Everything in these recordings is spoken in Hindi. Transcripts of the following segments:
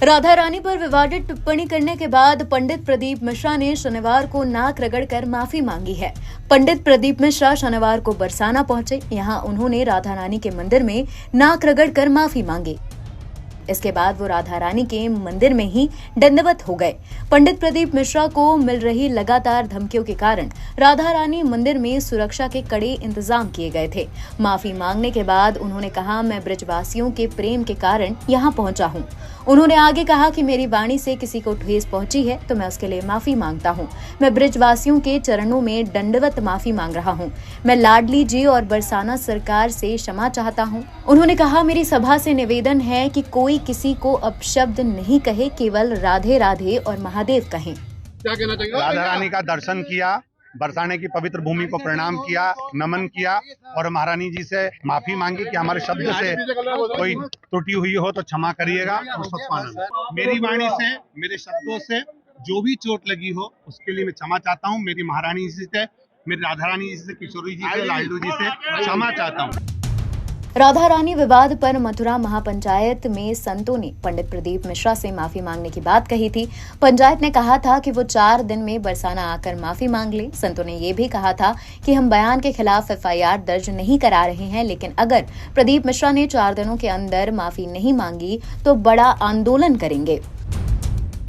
राधा रानी पर विवादित टिप्पणी करने के बाद पंडित प्रदीप मिश्रा ने शनिवार को नाक रगड़कर माफी मांगी है। पंडित प्रदीप मिश्रा शनिवार को बरसाना पहुंचे। यहां उन्होंने राधा रानी के मंदिर में नाक रगड़कर माफी मांगी। इसके बाद वो राधा रानी के मंदिर में ही दंडवत हो गए। पंडित प्रदीप मिश्रा को मिल रही लगातार धमकियों के कारण राधा रानी मंदिर में सुरक्षा के कड़े इंतजाम किए गए थे। माफी मांगने के बाद उन्होंने कहा, मैं ब्रजवासियों के प्रेम के कारण यहाँ पहुंचा हूँ। उन्होंने आगे कहा कि मेरी वाणी से किसी को ठेस पहुंची है तो मैं उसके लिए माफी मांगता हूं। मैं ब्रजवासियों के चरणों में दंडवत माफी मांग रहा हूं। मैं लाडली जी और बरसाना सरकार से क्षमा चाहता हूं। उन्होंने कहा, मेरी सभा से निवेदन है कि कोई किसी को अपशब्द नहीं कहे, केवल राधे राधे और महादेव कहें। क्या कहना चाहिए? राधा रानी का दर्शन किया, बरसाने की पवित्र भूमि को प्रणाम किया, नमन किया और महारानी जी से माफी मांगी कि हमारे शब्द से कोई त्रुटि हुई हो तो क्षमा करिएगा। मेरी वाणी से, मेरे शब्दों से जो भी चोट लगी हो उसके लिए मैं क्षमा चाहता हूँ। मेरी महारानी जी से, मेरी राधा रानी जी से, किशोरी जी से, लाडलू जी से क्षमा चाहता हूँ। राधा रानी विवाद पर मथुरा महापंचायत में संतों ने पंडित प्रदीप मिश्रा से माफी मांगने की बात कही थी। पंचायत ने कहा था कि वो 4 दिन में बरसाना आकर माफी मांग ले। संतों ने ये भी कहा था कि हम बयान के खिलाफ FIR दर्ज नहीं करा रहे हैं, लेकिन अगर प्रदीप मिश्रा ने 4 दिनों के अंदर माफी नहीं मांगी तो बड़ा आंदोलन करेंगे।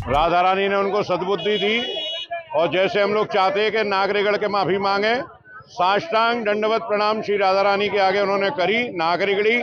राधा रानी ने उनको सद्बुद्धि दी और जैसे हम लोग चाहते हैं कि नाक रगड़ के माफी मांगे, साष्टांग दंडवत प्रणाम श्री राधा रानी के आगे उन्होंने करी, नाक रगड़ी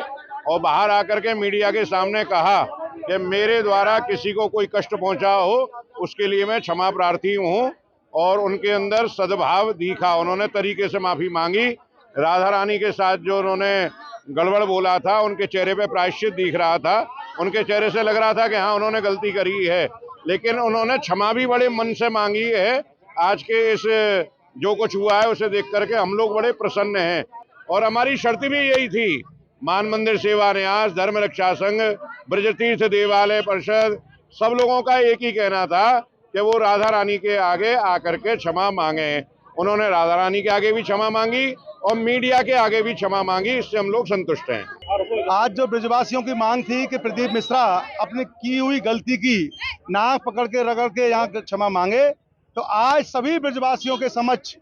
और बाहर आकर के मीडिया के सामने कहा कि मेरे द्वारा किसी को कोई कष्ट पहुंचा हो उसके लिए मैं क्षमा प्रार्थी हूं। और उनके अंदर सद्भाव दिखा, उन्होंने तरीके से माफी मांगी। राधा रानी के साथ जो उन्होंने गड़बड़ बोला था उनके चेहरे पे प्रायश्चित दिख रहा था, उनके चेहरे से लग रहा था कि हाँ उन्होंने गलती करी है, लेकिन उन्होंने क्षमा भी बड़े मन से मांगी है। आज के इस जो कुछ हुआ है उसे देख करके हम लोग बड़े प्रसन्न हैं और हमारी शर्त भी यही थी। मान मंदिर सेवा न्यास, धर्म रक्षा संघ, ब्रज तीर्थ देवालय परिषद, सब लोगों का एक ही कहना था कि वो राधा रानी के आगे आकर के क्षमा मांगे। उन्होंने राधा रानी के आगे भी क्षमा मांगी और मीडिया के आगे भी क्षमा मांगी, इससे हम लोग संतुष्ट हैं। आज जो ब्रजवासियों की मांग थी कि प्रदीप मिश्रा अपनी की हुई गलती की नाक पकड़ के रगड़ के यहाँ क्षमा मांगे, तो आज सभी ब्रजवासियों के समक्ष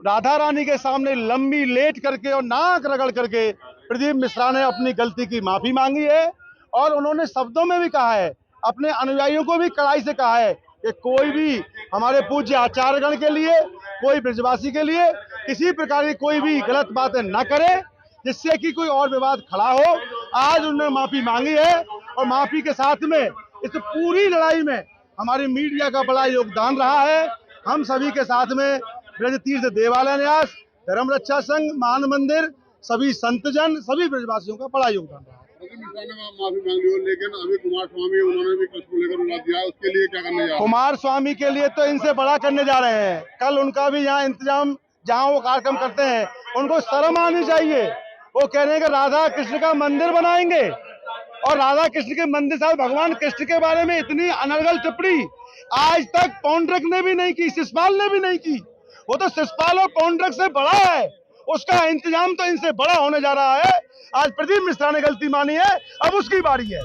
राधा रानी के सामने लंबी लेट करके और नाक रगड़ करके प्रदीप मिश्रा ने अपनी गलती की माफी मांगी है। और उन्होंने शब्दों में भी कहा है, अपने अनुयायियों को भी कड़ाई से कहा है कि कोई भी हमारे पूज्य आचार्यगण के लिए, कोई ब्रजवासी के लिए किसी प्रकार की कोई भी गलत बातें न करे जिससे कि कोई और विवाद खड़ा हो। आज उन्होंने माफी मांगी है और माफी के साथ में इस पूरी लड़ाई में हमारी मीडिया का बड़ा योगदान रहा है। हम सभी के साथ में ब्रज तीर्थ देवालय न्यास, धर्म रक्षा संघ, मान मंदिर, सभी संतजन, सभी ब्रजवासियों का बड़ा योगदान रहा है। माफी मांग ली हो, लेकिन अभी कुमार स्वामी उन्होंने भी कष्ट को लेकर विवाद दिया, उसके लिए क्या करने जा रहे हैं? कुमार स्वामी के लिए तो इनसे बड़ा करने जा रहे हैं। कल उनका भी यहाँ इंतजाम, जहाँ वो कार्यक्रम करते हैं, उनको शर्म आनी चाहिए। वो कह रहे हैं कि राधा कृष्ण का मंदिर बनाएंगे और राधा कृष्ण के मंदिर साथ भगवान कृष्ण के बारे में इतनी अनर्गल टिप्पणी आज तक पौंड्रक ने भी नहीं की, शिषपाल ने भी नहीं की। वो तो शिषपाल और पौंड्रक से बड़ा है, उसका इंतजाम तो इनसे बड़ा होने जा रहा है। आज प्रदीप मिश्रा ने गलती मानी है, अब उसकी बारी है।